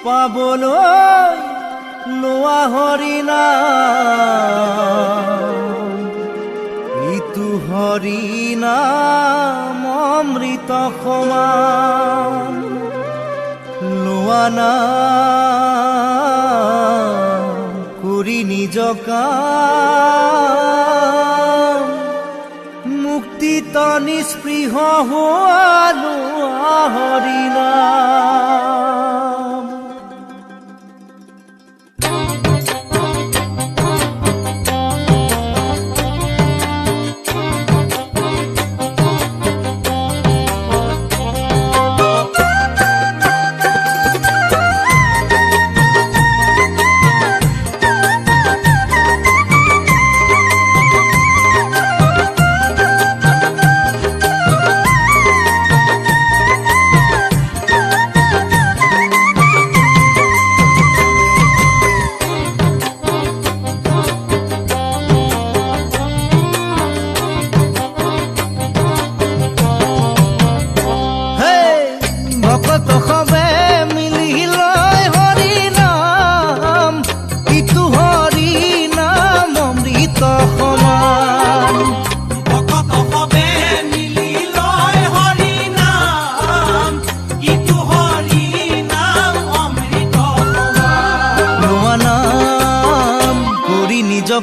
পাবলৈ লোৱা হৰিনাম ইটো হৰিনাম অমৃত সমান লোৱা নাম কৰি নিজ কাম মুক্তিত নিস্পৃহ হোৱা লোৱা হৰিনাম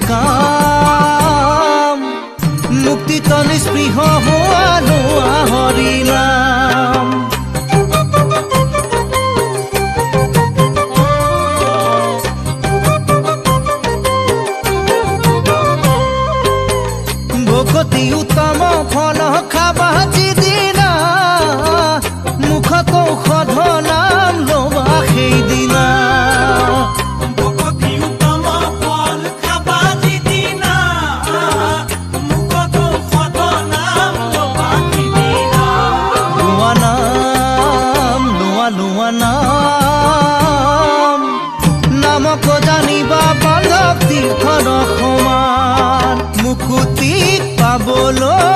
কাম মুক্তিত নিস্পৃহ হোৱা লোৱা হৰিনাম ভকতি উত্তম ফল খাবা যিদিনা মুখত ঔষধ নাম ল'বা সেইদিনা নামক জানিবা বান্ধৱ তীৰ্থৰ সমান মুকুতি পাবলৈ